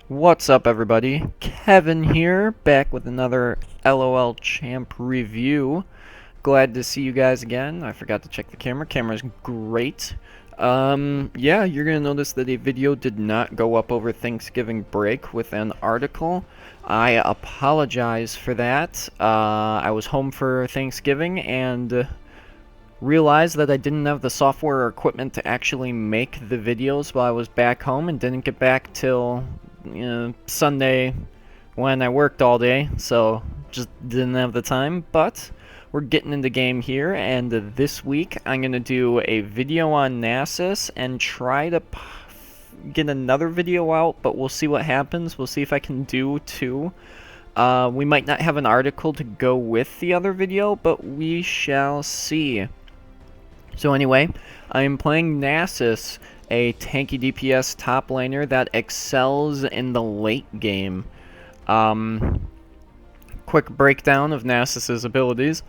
What's up, everybody? Kevin here, back with another LOL Champ review. Glad to see you guys again. I forgot to check the camera. Camera's great. Yeah, you're gonna notice that a video did not go up over Thanksgiving break with an article. I apologize for that. I was home for Thanksgiving and realized that I didn't have the software or equipment to actually make the videos while I was back home, and didn't get back till Sunday when I worked all day, so just didn't have the time. But we're getting into game here, and this week I'm going to do a video on Nasus and try to get another video out, but we'll see what happens. We'll see if I can do two. We might not have an article to go with the other video, but we shall see. So anyway, I am playing Nasus, a tanky DPS top laner that excels in the late game. Quick breakdown of Nasus's abilities.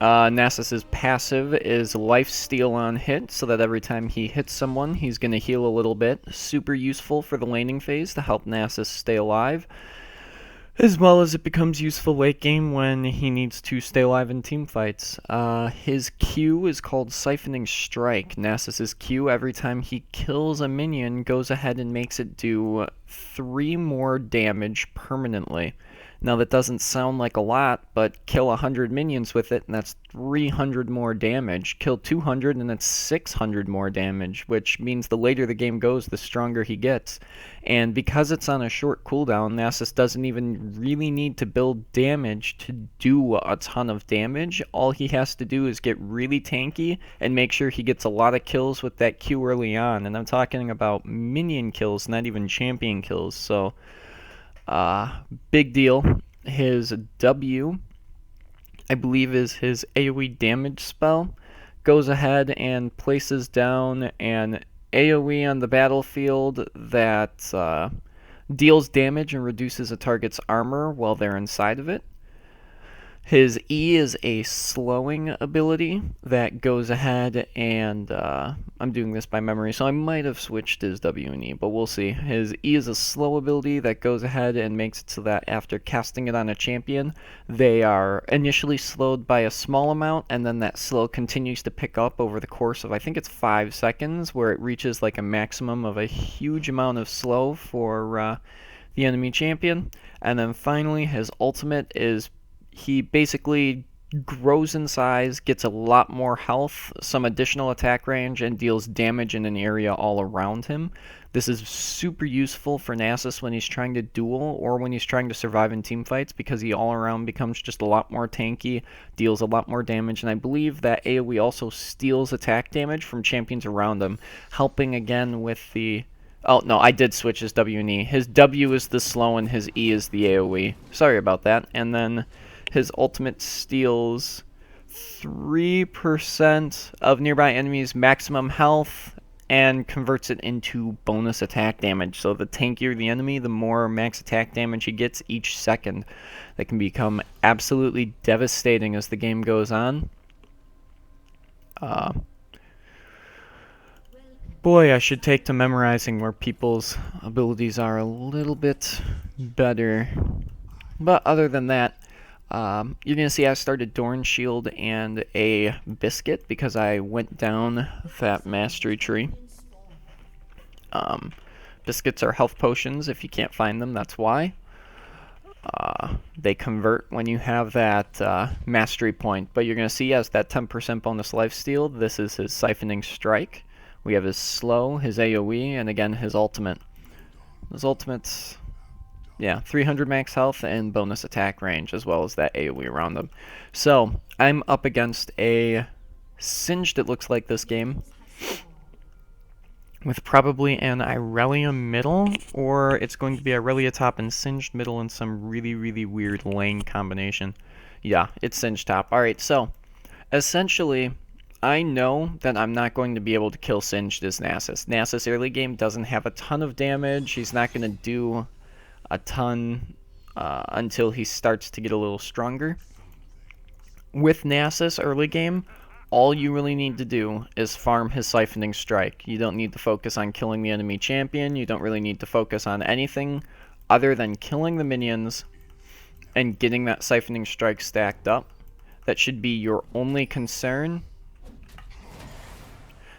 Nasus's passive is lifesteal on hit, so that every time he hits someone, he's going to heal a little bit. Super useful for the laning phase to help Nasus stay alive, as well as it becomes useful late game when he needs to stay alive in team fights. His Q is called Siphoning Strike. Nasus's Q, every time he kills a minion, goes ahead and makes it do 3 more damage permanently. Now that doesn't sound like a lot, but kill 100 minions with it, and that's 300 more damage. Kill 200, and that's 600 more damage, which means the later the game goes, the stronger he gets. And because it's on a short cooldown, Nasus doesn't even really need to build damage to do a ton of damage. All he has to do is get really tanky and make sure he gets a lot of kills with that Q early on. And I'm talking about minion kills, not even champion kills, so big deal. His W, I believe, is his AoE damage spell. Goes ahead and places down an AoE on the battlefield that deals damage and reduces a target's armor while they're inside of it. His E is a slowing ability that goes ahead and, I'm doing this by memory, so I might have switched his W and E, but we'll see. His E is a slow ability that goes ahead and makes it so that after casting it on a champion, they are initially slowed by a small amount, and then that slow continues to pick up over the course of, I think it's 5 seconds, where it reaches like a maximum of a huge amount of slow for the enemy champion. And then finally, his ultimate is he basically grows in size, gets a lot more health, some additional attack range, and deals damage in an area all around him. This is super useful for Nasus when he's trying to duel or when he's trying to survive in team fights, because he all around becomes just a lot more tanky, deals a lot more damage, and I believe that AoE also steals attack damage from champions around him, helping again with the... Oh, no, I did switch his W and E. His W is the slow and his E is the AoE. Sorry about that. And then his ultimate steals 3% of nearby enemies' maximum health and converts it into bonus attack damage. So the tankier the enemy, the more max attack damage he gets each second. That can become absolutely devastating as the game goes on. Boy, I should take to memorizing where people's abilities are a little bit better. But other than that, you're going to see I started Dorn Shield and a Biscuit because I went down that mastery tree. Biscuits are health potions. If you can't find them, that's why. They convert when you have that mastery point. But you're going to see he has that 10% bonus lifesteal. This is his Siphoning Strike. We have his slow, his AoE, and again his ultimate. His ultimate's... yeah, 300 max health and bonus attack range, as well as that AoE around them. So, I'm up against a Singed, it looks like, this game, with probably an Irelia middle, or it's going to be Irelia top and Singed middle in some really, really weird lane combination. Yeah, it's Singed top. Alright, so, essentially, I know that I'm not going to be able to kill Singed as Nasus. Nasus early game doesn't have a ton of damage. He's not going to do a ton until he starts to get a little stronger. With Nasus early game, All you really need to do is farm his Siphoning Strike. You don't need to focus on killing the enemy champion. You don't really need to focus on anything other than killing the minions and getting that Siphoning Strike stacked up. That should be your only concern.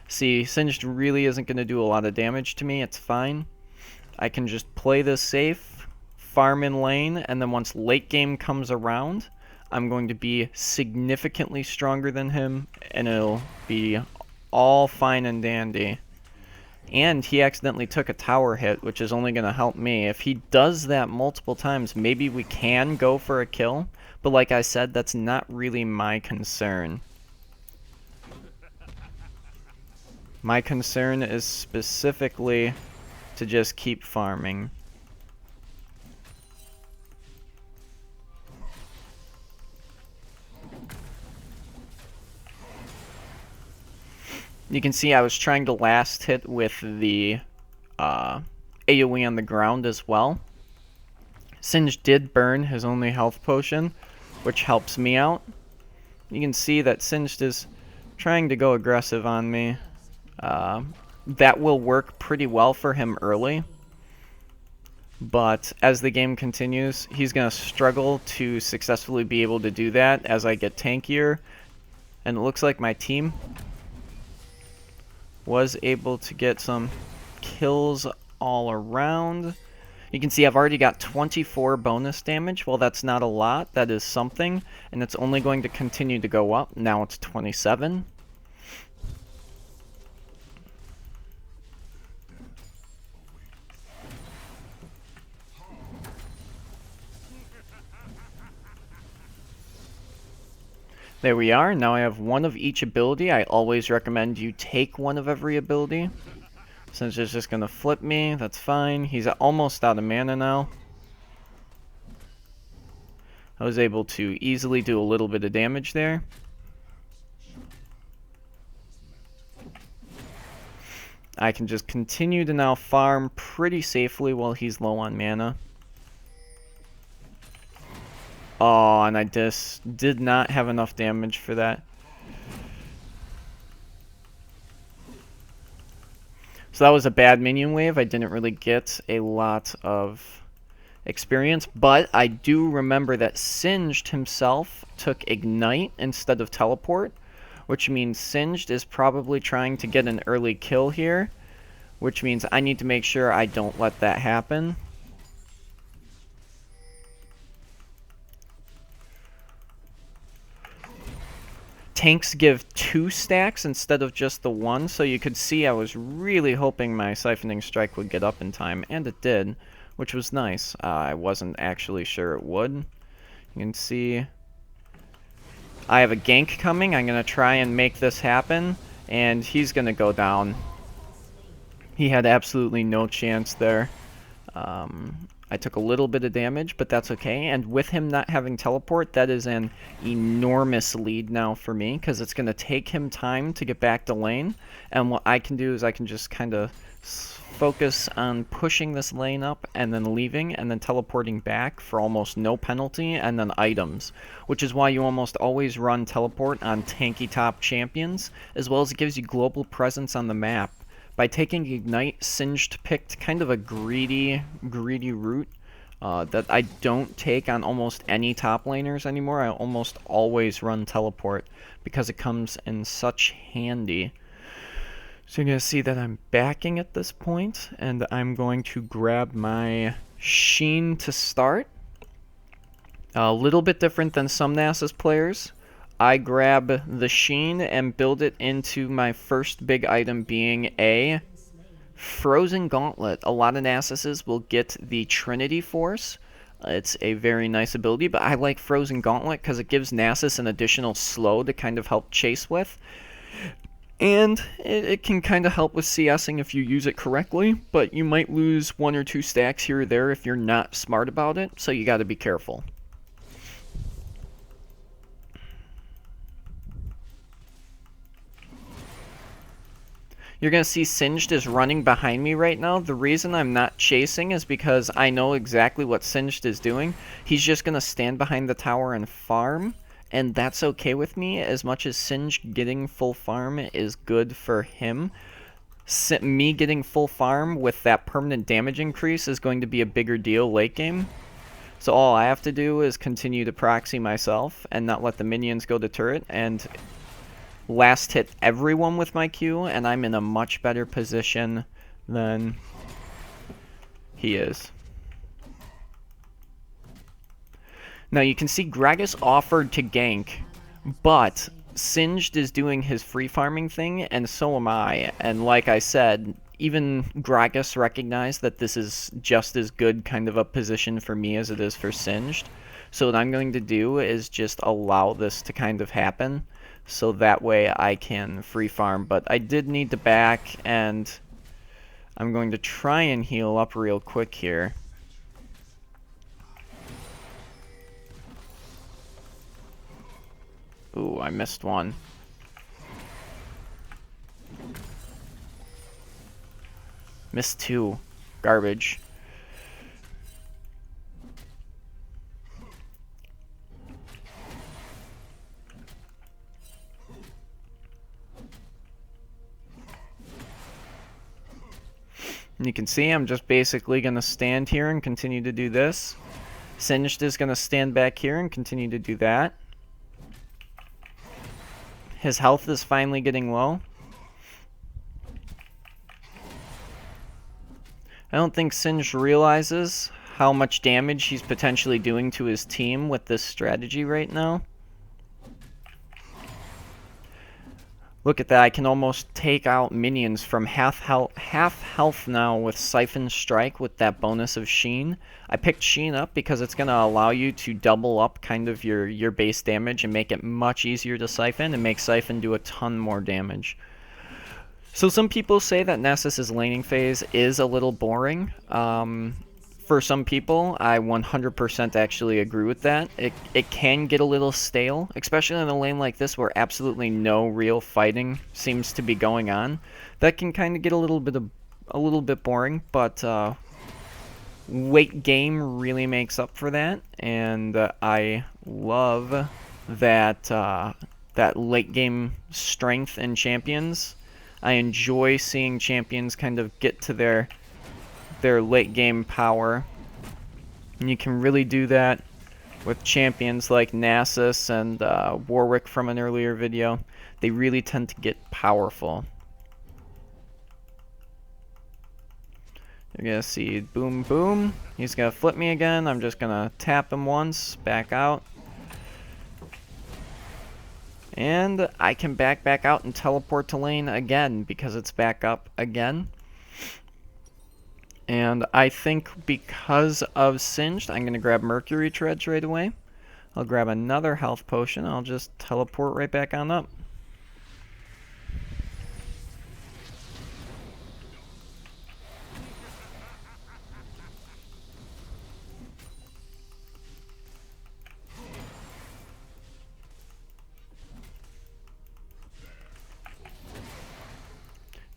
See, Singed really isn't going to do a lot of damage to me. It's fine. I can just play this safe, farm in lane, and then once late game comes around, I'm going to be significantly stronger than him, and it'll be all fine and dandy. And he accidentally took a tower hit, which is only going to help me. If he does that multiple times, maybe we can go for a kill. But like I said, that's not really my concern. My concern is specifically to just keep farming. You can see I was trying to last hit with the AoE on the ground as well. Singe did burn his only health potion, which helps me out. You can see that Singed is trying to go aggressive on me. That will work pretty well for him early. But as the game continues, he's going to struggle to successfully be able to do that as I get tankier. And it looks like my team was able to get some kills all around. You can see I've already got 24 bonus damage. Well, that's not a lot. That is something. And it's only going to continue to go up. Now it's 27. There we are. Now I have one of each ability. I always recommend you take one of every ability. Since it's just going to flip me, that's fine. He's almost out of mana now. I was able to easily do a little bit of damage there. I can just continue to now farm pretty safely while he's low on mana. Oh, and I just did not have enough damage for that. So that was a bad minion wave. I didn't really get a lot of experience, but I do remember that Singed himself took Ignite instead of Teleport, which means Singed is probably trying to get an early kill here, which means I need to make sure I don't let that happen. Tanks give 2 stacks instead of just the 1, so you could see I was really hoping my Siphoning Strike would get up in time, and it did, which was nice. I wasn't actually sure it would. You can see I have a gank coming. I'm going to try and make this happen, and he's going to go down. He had absolutely no chance there. I took a little bit of damage, but that's okay. And with him not having teleport, that is an enormous lead now for me, because it's going to take him time to get back to lane. And what I can do is I can just kind of focus on pushing this lane up and then leaving and then teleporting back for almost no penalty, and then items, which is why you almost always run teleport on tanky top champions, as well as it gives you global presence on the map. By taking Ignite, Singed picked kind of a greedy route that I don't take on almost any top laners anymore. I almost always run Teleport because it comes in such handy. So you're going to see that I'm backing at this point, and I'm going to grab my Sheen to start. A little bit different than some Nasus players. I grab the Sheen and build it into my first big item being a Frozen Gauntlet. A lot of Nasuses will get the Trinity Force. It's a very nice ability, but I like Frozen Gauntlet because it gives Nasus an additional slow to kind of help chase with. And it can kind of help with CSing if you use it correctly, but you might lose 1 or 2 stacks here or there if you're not smart about it, so you got to be careful. You're going to see Singed is running behind me right now. The reason I'm not chasing is because I know exactly what Singed is doing. He's just going to stand behind the tower and farm, and that's okay with me as much as Singed getting full farm is good for him. Me getting full farm with that permanent damage increase is going to be a bigger deal late game. So all I have to do is continue to proxy myself and not let the minions go to turret and last hit everyone with my Q, and I'm in a much better position than he is. Now you can see Gragas offered to gank, but Singed is doing his free farming thing, and so am I. And like I said, even Gragas recognized that this is just as good kind of a position for me as it is for Singed. So what I'm going to do is just allow this to kind of happen, so that way I can free farm. But I did need to back, and I'm going to try and heal up real quick here. Ooh, I missed one. Missed two. Garbage. And you can see I'm just basically going to stand here and continue to do this. Singed is going to stand back here and continue to do that. His health is finally getting low. I don't think Singed realizes how much damage he's potentially doing to his team with this strategy right now. Look at that, I can almost take out minions from half health now with Siphon Strike with that bonus of Sheen. I picked Sheen up because it's going to allow you to double up kind of your base damage and make it much easier to Siphon and make Siphon do a ton more damage. So some people say that Nasus' laning phase is a little boring. For some people, I 100% actually agree with that. It can get a little stale, especially in a lane like this where absolutely no real fighting seems to be going on. That can kind of get a little bit boring, but late game really makes up for that, and I love that that late game strength in champions. I enjoy seeing champions kind of get to their late game power, and you can really do that with champions like Nasus and Warwick from an earlier video. They really tend to get powerful. You're gonna see boom boom. He's gonna flip me again. I'm just gonna tap him once, back out, and I can back out and teleport to lane again because it's back up again. And I think because of Singed, I'm going to grab Mercury Treads right away. I'll grab another health potion. I'll just teleport right back on up.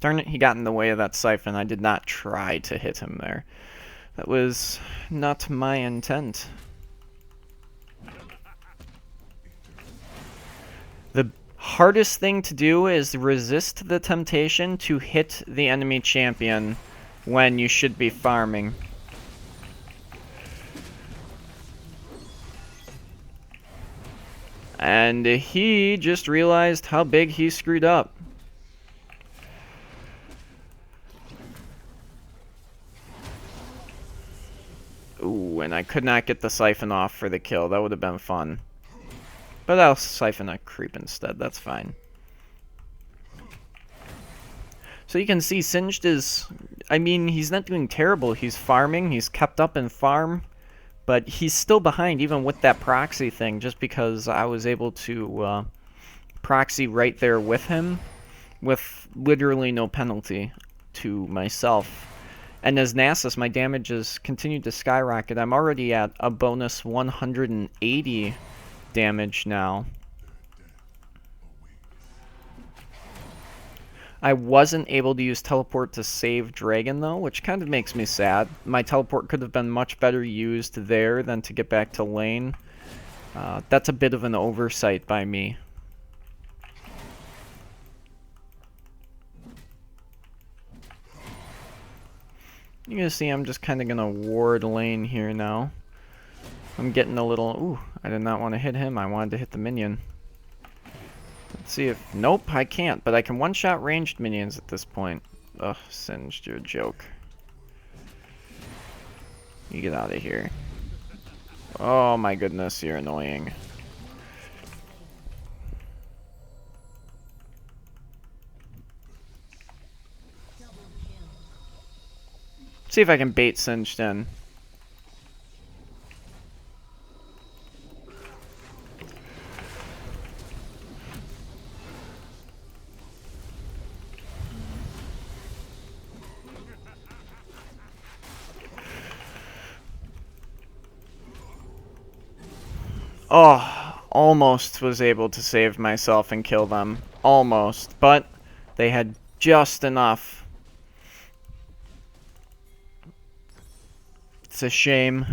Darn it, he got in the way of that Siphon. I did not try to hit him there. That was not my intent. The hardest thing to do is resist the temptation to hit the enemy champion when you should be farming. And he just realized how big he screwed up. Ooh, and I could not get the Siphon off for the kill. That would have been fun. But I'll Siphon a creep instead. That's fine. So you can see Singed is... I mean, he's not doing terrible. He's farming. He's kept up in farm. But he's still behind even with that proxy thing, just because I was able to proxy right there with him with literally no penalty to myself. And as Nasus, my damage has continued to skyrocket. I'm already at a bonus 180 damage now. I wasn't able to use teleport to save Dragon though, which kind of makes me sad. My teleport could have been much better used there than to get back to lane. That's a bit of an oversight by me. You're gonna see I'm just kind of gonna ward lane here now. I'm getting a little... Ooh, I did not want to hit him. I wanted to hit the minion. Let's see if... Nope, I can't, but I can one-shot ranged minions at this point. Ugh, Singed, you're a joke. You get out of here. Oh my goodness, you're annoying. See if I can bait Singed in. Oh, almost was able to save myself and kill them. Almost, but they had just enough. It's a shame.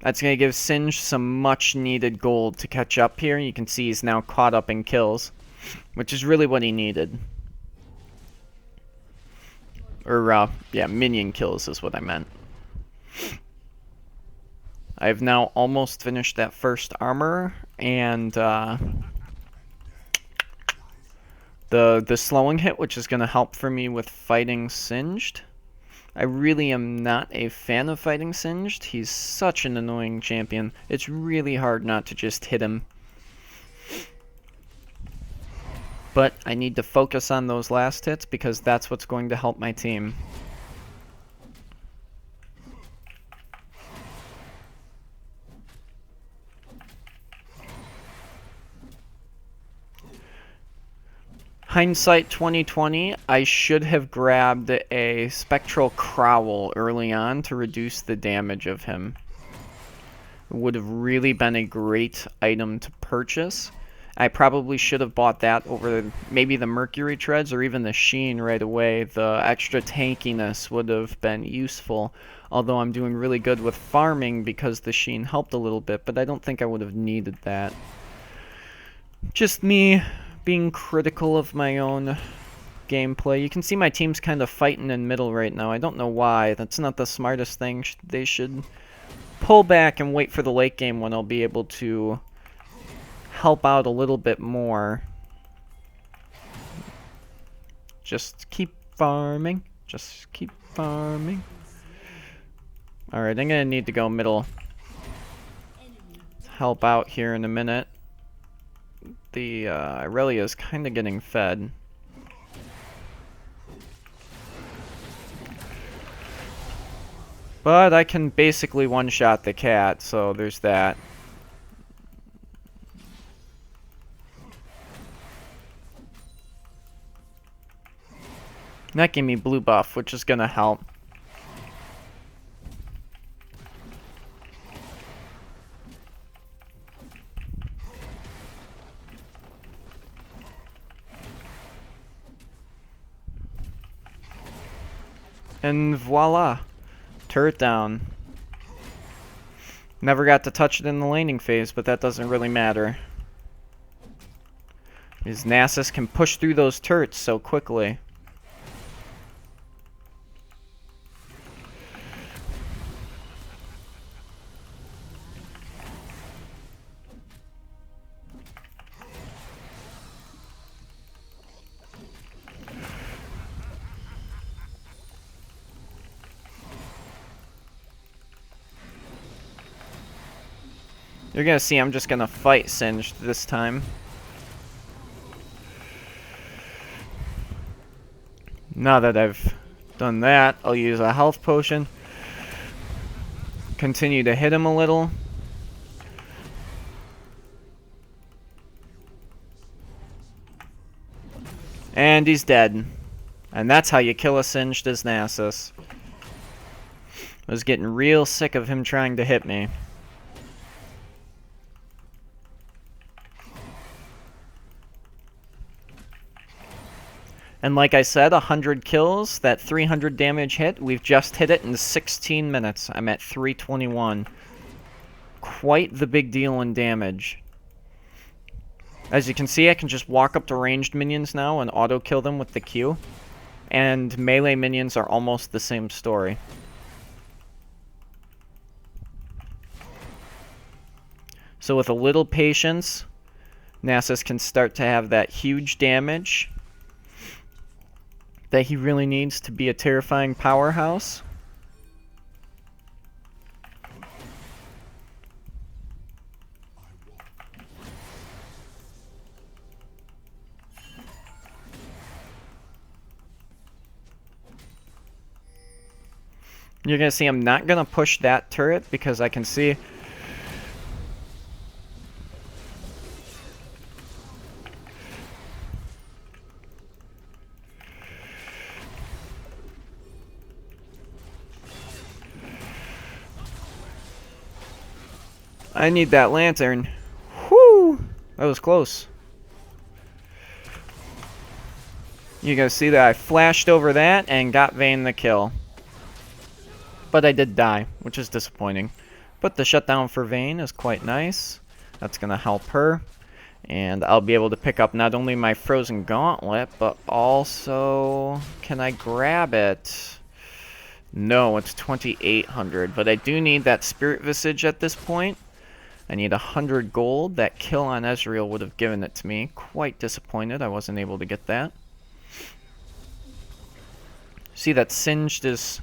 That's going to give Singed some much needed gold to catch up here. You can see he's now caught up in kills, which is really what he needed. Or, yeah, minion kills is what I meant. I've now almost finished that first armor, and the slowing hit, which is going to help for me with fighting Singed. I really am not a fan of fighting Singed. He's such an annoying champion. It's really hard not to just hit him. But I need to focus on those last hits because that's what's going to help my team. Hindsight 2020, I should have grabbed a Spectral Crowl early on to reduce the damage of him. It would have really been a great item to purchase. I probably should have bought that over maybe the Mercury Treads or even the Sheen right away. The extra tankiness would have been useful, although I'm doing really good with farming because the Sheen helped a little bit, but I don't think I would have needed that. Just me being critical of my own gameplay. You can see my team's kind of fighting in middle right now. I don't know why. That's not the smartest thing. They should pull back and wait for the late game when I'll be able to help out a little bit more. Just keep farming. Just keep farming. Alright, I'm gonna need to go middle. Help out here in a minute. The Irelia is kind of getting fed. But I can basically one-shot the cat, so there's that. And that gave me blue buff, which is going to help. And voila, turret down. Never got to touch it in the laning phase, but that doesn't really matter. His Nasus can push through those turrets so quickly. You're gonna see I'm just gonna fight Singed this time. Now that I've done that, I'll use a health potion. Continue to hit him a little. And he's dead. And that's how you kill a Singed as Nasus. I was getting real sick of him trying to hit me. And like I said, 100 kills, that 300 damage hit, we've just hit it in 16 minutes. I'm at 321. quite the big deal in damage. As you can see, I can just walk up to ranged minions now and auto-kill them with the Q. And melee minions are almost the same story. So with a little patience, Nasus can start to have that huge damage that he really needs to be a terrifying powerhouse. You're going to see I'm not going to push that turret because I can see I need that lantern. Whoo! That was close. You're going to see that I flashed over that and got Vayne the kill. But I did die, which is disappointing. But the shutdown for Vayne is quite nice. That's going to help her. And I'll be able to pick up not only my Frozen Gauntlet, but also... Can I grab it? No, it's 2,800. But I do need that Spirit Visage at this point. I need 100 gold. That kill on Ezreal would have given it to me. Quite disappointed I wasn't able to get that. See that Singed is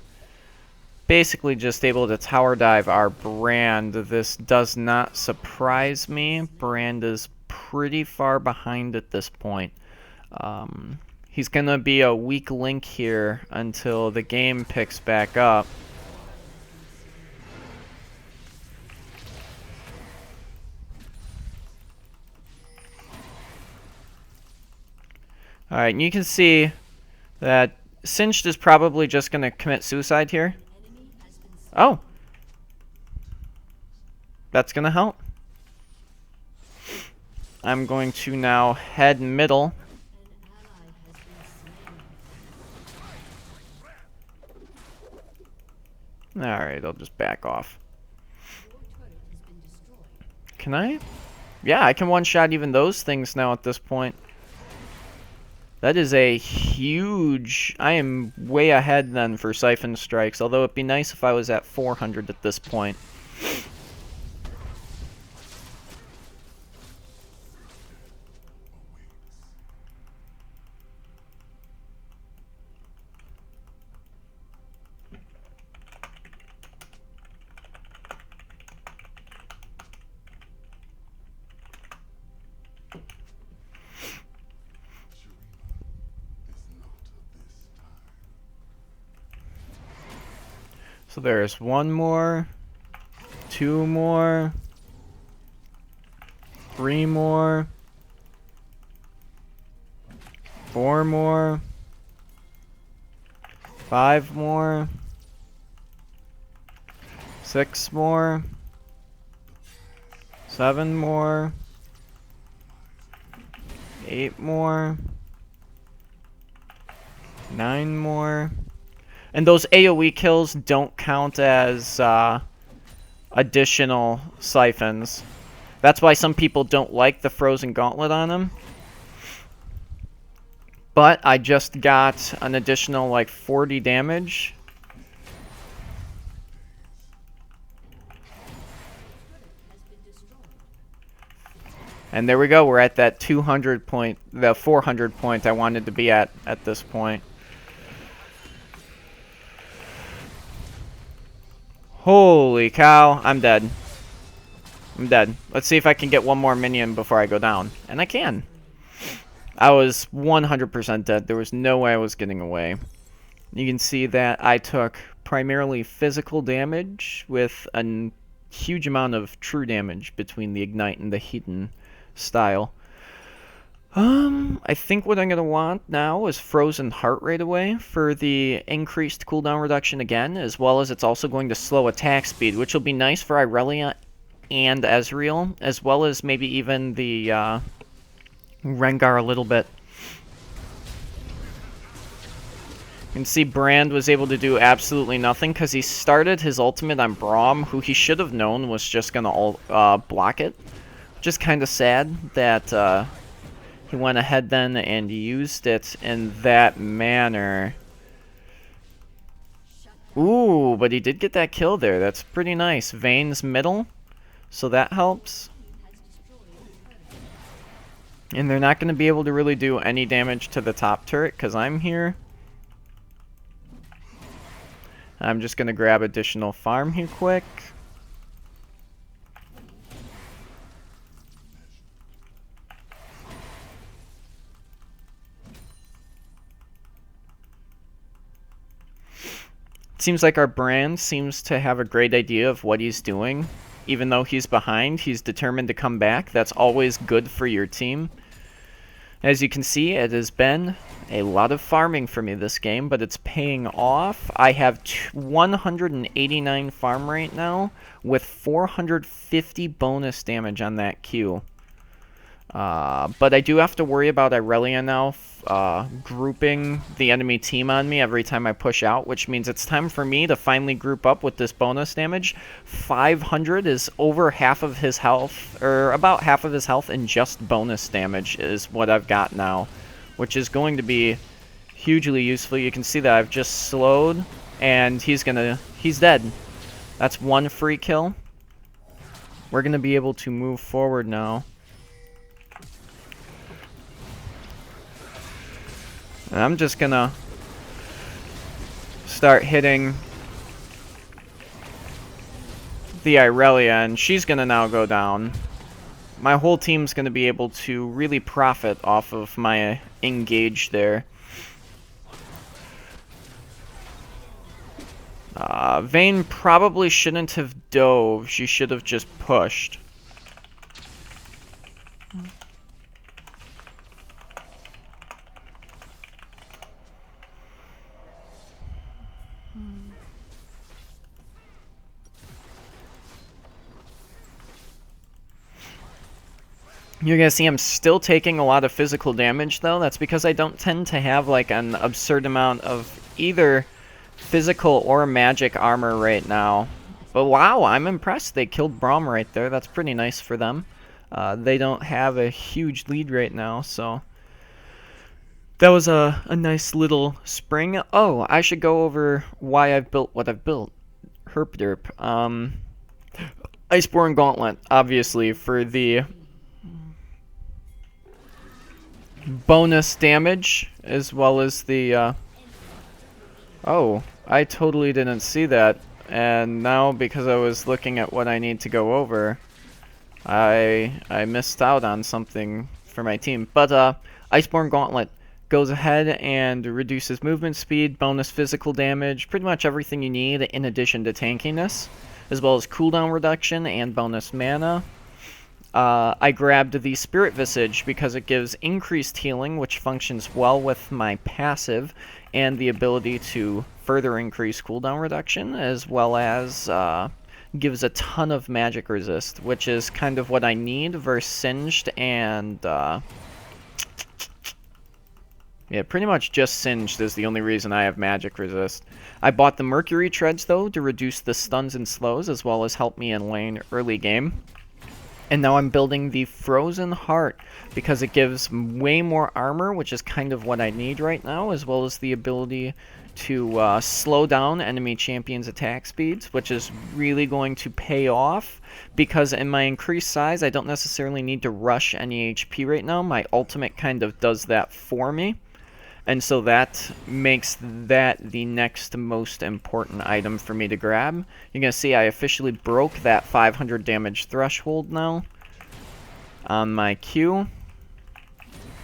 basically just able to tower dive our Brand. This does not surprise me. Brand is pretty far behind at this point. He's going to be a weak link here until the game picks back up. Alright, and you can see that Singed is probably just going to commit suicide here. Oh! That's going to help. I'm going to now head middle. Alright, I'll just back off. Can I? Yeah, I can one-shot even those things now at this point. That is a huge... I am way ahead then for Siphon Strikes, although it'd be nice if I was at 400 at this point. So there's one more, two more, three more, four more, five more, six more, seven more, eight more, nine more. And those AoE kills don't count as additional siphons. That's why some people don't like the Frozen Gauntlet on them. But I just got an additional like 40 damage. And there we go, we're at that 200 point, the 400 point I wanted to be at this point. Holy cow, I'm dead. I'm dead. Let's see if I can get one more minion before I go down. And I can. I was 100% dead. There was no way I was getting away. You can see that I took primarily physical damage with a huge amount of true damage between the Ignite and the Hidden style. I think what I'm going to want now is Frozen Heart right away for the increased cooldown reduction again, as well as it's also going to slow attack speed, which will be nice for Irelia and Ezreal, as well as maybe even the Rengar a little bit. You can see Brand was able to do absolutely nothing because he started his ultimate on Braum, who he should have known was just going to block it. Just kind of sad that he went ahead then and used it in that manner. Ooh, but he did get that kill there. That's pretty nice. Vayne's middle, so that helps. And they're not going to be able to really do any damage to the top turret because I'm here. I'm just going to grab additional farm here quick. Seems like our Brand seems to have a great idea of what he's doing. Even though he's behind, he's determined to come back. That's always good for your team. As you can see, it has been a lot of farming for me this game, but it's paying off. I have 189 farm right now with 450 bonus damage on that Q. But I do have to worry about Irelia now grouping the enemy team on me every time I push out, which means it's time for me to finally group up with this bonus damage. 500 is over half of his health, or about half of his health in just bonus damage is what I've got now, which is going to be hugely useful. You can see that I've just slowed, and he's dead. That's one free kill. We're going to be able to move forward now. And I'm just gonna start hitting the Irelia, and she's gonna now go down. My whole team's gonna be able to really profit off of my engage there. Vayne probably shouldn't have dove. She should have just pushed. You're going to see I'm still taking a lot of physical damage, though. That's because I don't tend to have, like, an absurd amount of either physical or magic armor right now. But wow, I'm impressed. They killed Braum right there. That's pretty nice for them. They don't have a huge lead right now, so that was a nice little spring. Oh, I should go over why I've built what I've built. Herp derp. Iceborne Gauntlet, obviously, for the bonus damage, as well as the, oh, I totally didn't see that, and now because I was looking at what I need to go over, I missed out on something for my team. But, Iceborne Gauntlet goes ahead and reduces movement speed, bonus physical damage, pretty much everything you need in addition to tankiness, as well as cooldown reduction and bonus mana. I grabbed the Spirit Visage because it gives increased healing, which functions well with my passive, and the ability to further increase cooldown reduction, as well as gives a ton of magic resist, which is kind of what I need versus Singed and... yeah, pretty much just Singed is the only reason I have magic resist. I bought the Mercury Treads, though, to reduce the stuns and slows, as well as help me in lane early game. And now I'm building the Frozen Heart because it gives way more armor, which is kind of what I need right now, as well as the ability to slow down enemy champions' attack speeds, which is really going to pay off because in my increased size, I don't necessarily need to rush any HP right now. My ultimate kind of does that for me. And so that makes that the next most important item for me to grab. You're going to see I officially broke that 500 damage threshold now on my Q.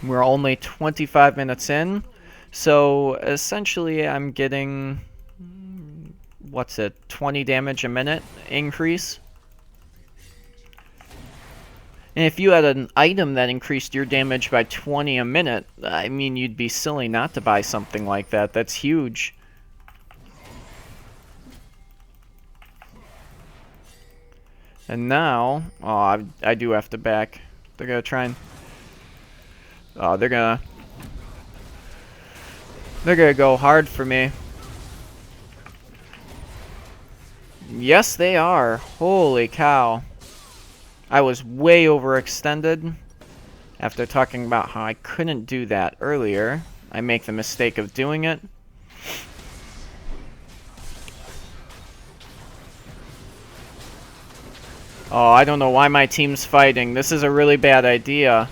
We're only 25 minutes in. So essentially I'm getting, what's it, 20 damage a minute increase. And if you had an item that increased your damage by 20 a minute, I mean, you'd be silly not to buy something like that. That's huge. And now, oh, I do have to back. They're going to try and... oh, they're going to... They're gonna go hard for me. Yes, they are. Holy cow. I was way overextended. After talking about how I couldn't do that earlier, I make the mistake of doing it. Oh, I don't know why my team's fighting. This is a really bad idea.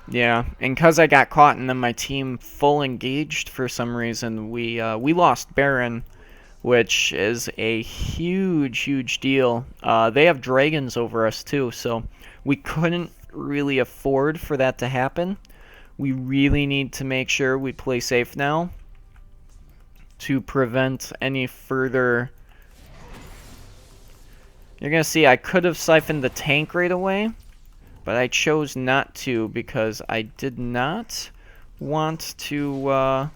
Yeah, and because I got caught and then my team full engaged for some reason, we lost Baron, which is a huge, huge deal. They have dragons over us too, so we couldn't really afford for that to happen. We really need to make sure we play safe now to prevent any further... You're going to see I could have siphoned the tank right away, but I chose not to because I did not want to...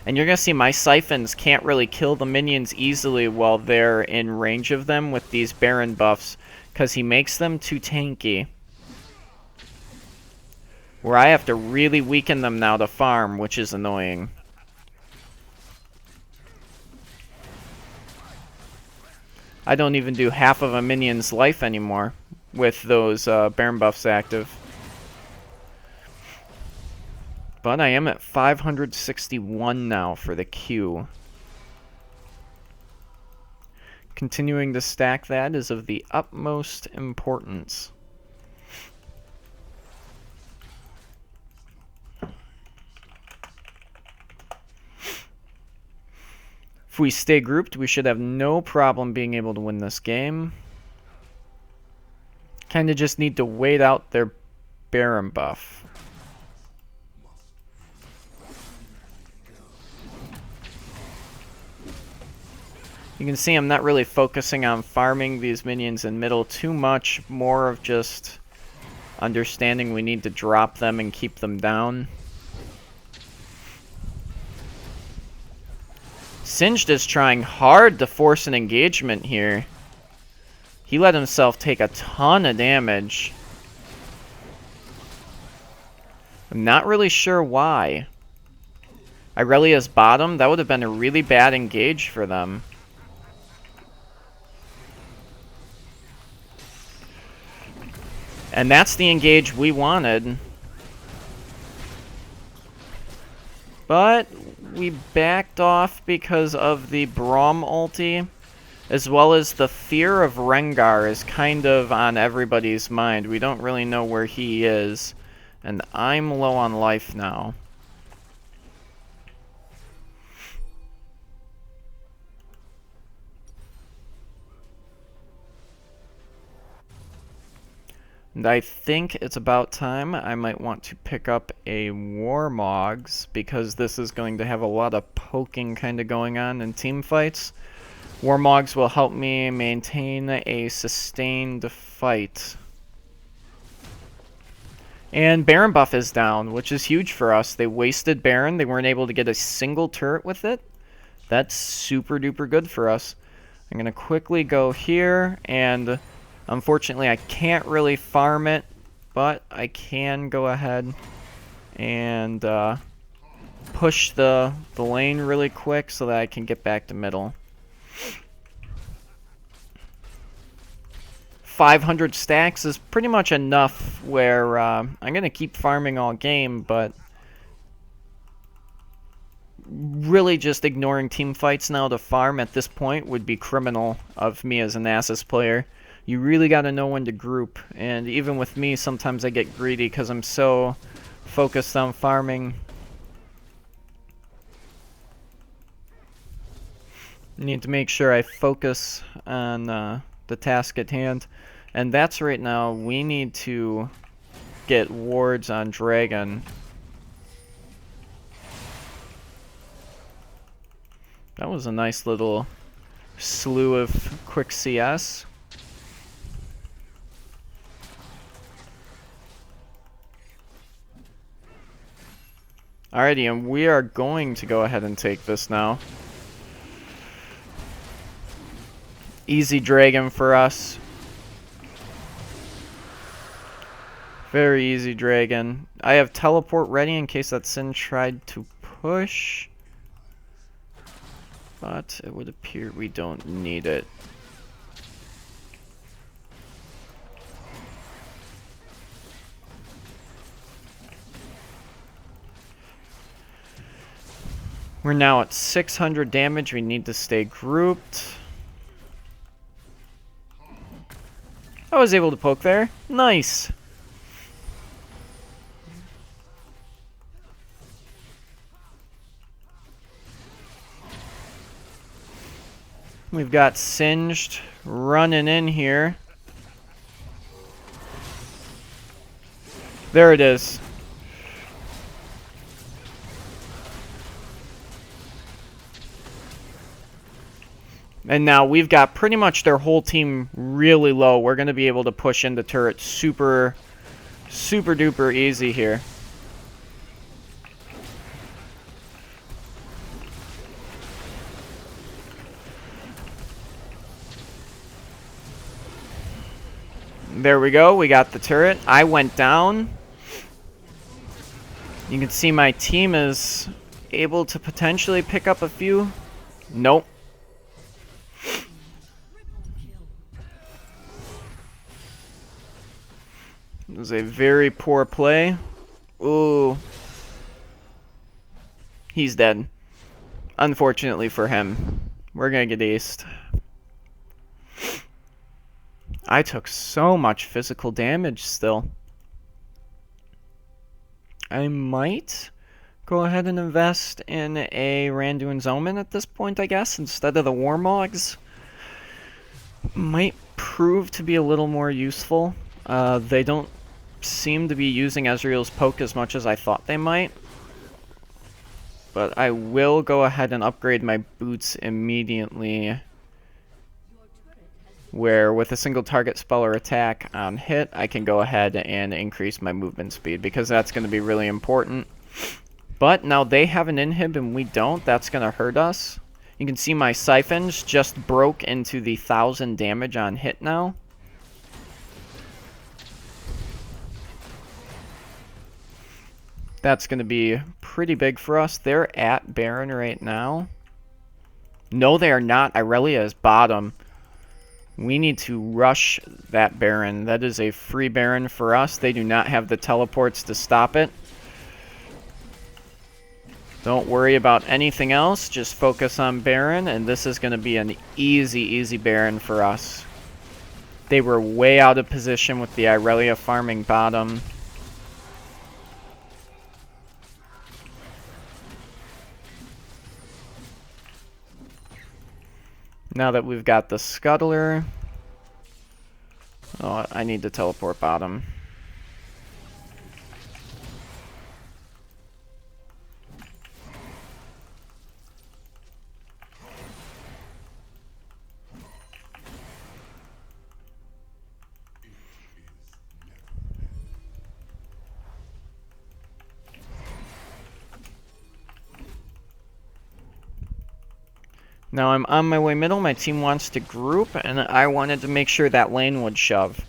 And you're going to see my siphons can't really kill the minions easily while they're in range of them with these Baron buffs, because he makes them too tanky. Where I have to really weaken them now to farm, which is annoying. I don't even do half of a minion's life anymore with those Baron buffs active. But I am at 561 now for the Q. Continuing to stack that is of the utmost importance. If we stay grouped, we should have no problem being able to win this game. Kinda just need to wait out their Baron buff. You can see I'm not really focusing on farming these minions in middle too much, more of just understanding we need to drop them and keep them down. Singed is trying hard to force an engagement here. He let himself take a ton of damage. I'm not really sure why. Irelia's bottom, that would have been a really bad engage for them. And that's the engage we wanted. But we backed off because of the Braum ulti, as well as the fear of Rengar is kind of on everybody's mind. We don't really know where he is, and I'm low on life now. And I think it's about time I might want to pick up a Warmogs, because this is going to have a lot of poking kind of going on in team fights. Warmogs will help me maintain a sustained fight. And Baron buff is down, which is huge for us. They wasted Baron. They weren't able to get a single turret with it. That's super duper good for us. I'm going to quickly go here, and unfortunately I can't really farm it, but I can go ahead and push the lane really quick so that I can get back to middle. 500 stacks is pretty much enough where I'm going to keep farming all game, but really just ignoring team fights now to farm at this point would be criminal of me as a Nasus player. You really got to know when to group, and even with me, sometimes I get greedy because I'm so focused on farming. Need to make sure I focus on the task at hand, and that's right now. We need to get wards on Dragon. That was a nice little slew of quick CS. Alrighty, and we are going to go ahead and take this now. Easy dragon for us. Very easy dragon. I have teleport ready in case that Sin tried to push. But it would appear we don't need it. We're now at 600 damage. We need to stay grouped. I was able to poke there. Nice. We've got Singed running in here. There it is. And now we've got pretty much their whole team really low. We're going to be able to push into turret super duper easy here. There we go. We got the turret. I went down. You can see my team is able to potentially pick up a few. Nope. It was a very poor play. Ooh. He's dead. Unfortunately for him. We're gonna get aced. I took so much physical damage still. I might go ahead and invest in a Randuin's Omen at this point, I guess, instead of the Warmogs. Might prove to be a little more useful. They don't seem to be using Ezreal's poke as much as I thought they might. But I will go ahead and upgrade my boots immediately, where with a single target spell or attack on hit, I can go ahead and increase my movement speed, because that's going to be really important. But now they have an inhib and we don't. That's going to hurt us. You can see my siphons just broke into the 1000 damage on hit now. That's going to be pretty big for us. They're at Baron right now. No, they are not. Irelia is bottom. We need to rush that Baron. That is a free Baron for us. They do not have the teleports to stop it. Don't worry about anything else. Just focus on Baron, and this is going to be an easy Baron for us. They were way out of position with the Irelia farming bottom. Now that we've got the Scuttler... Oh, I need to teleport bottom. Now I'm on my way middle. My team wants to group, and I wanted to make sure that lane would shove.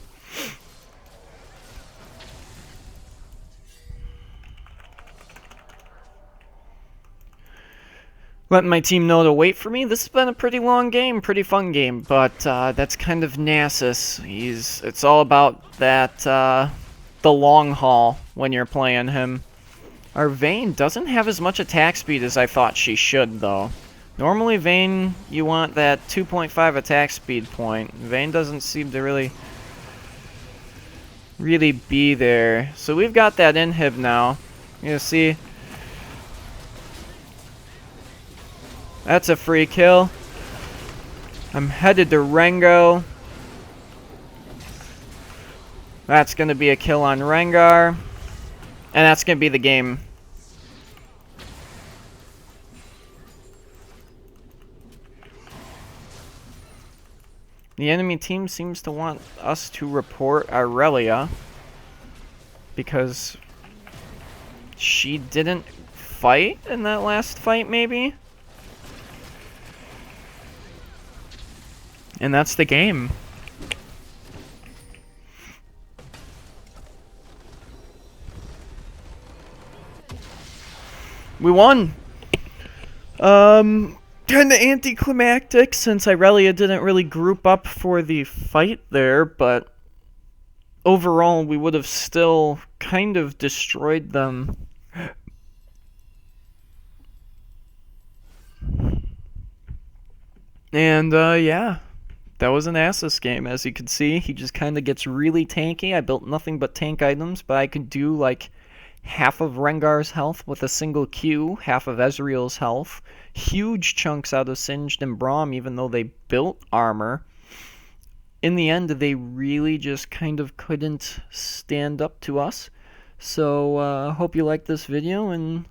Letting my team know to wait for me. This has been a pretty long game, pretty fun game, but that's kind of Nasus. It's all about that the long haul when you're playing him. Our Vayne doesn't have as much attack speed as I thought she should, though. Normally, Vayne, you want that 2.5 attack speed point. Vayne doesn't seem to really be there. So we've got that inhib now. You see, that's a free kill. I'm headed to Rengo. That's going to be a kill on Rengar. And that's going to be the game. The enemy team seems to want us to report Aurelia because she didn't fight in that last fight, maybe? And that's the game. We won! Kinda anticlimactic since Aurelia didn't really group up for the fight there, but overall we would have still kind of destroyed them. And, yeah. That was an Nasus game. As you can see, he just kind of gets really tanky. I built nothing but tank items, but I could do, like, half of Rengar's health with a single Q, half of Ezreal's health, huge chunks out of Singed and Braum, even though they built armor. In the end, they really just kind of couldn't stand up to us. So, hope you liked this video, and